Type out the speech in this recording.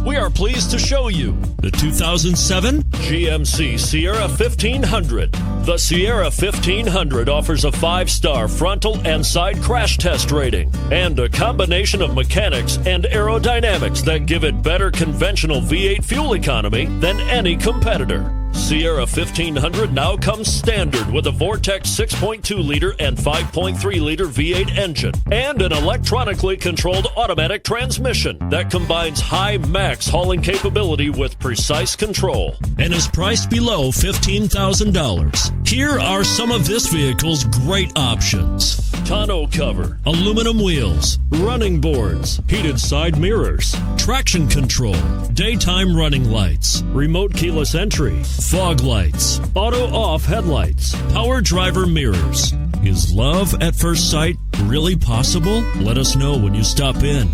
We are pleased to show you the 2007 GMC Sierra 1500. The Sierra 1500 offers a 5-star frontal and side crash test rating and a combination of mechanics and aerodynamics that give it better conventional V8 fuel economy than any competitor. Sierra 1500 now comes standard with a Vortex 6.2-liter and 5.3-liter V8 engine and an electronically controlled automatic transmission that combines high max hauling capability with precise control and is priced below $15,000. Here are some of this vehicle's great options: tonneau cover, aluminum wheels, running boards, heated side mirrors, traction control, daytime running lights, remote keyless entry, fog lights, auto-off headlights, power driver mirrors. Is love at first sight really possible? Let us know when you stop in.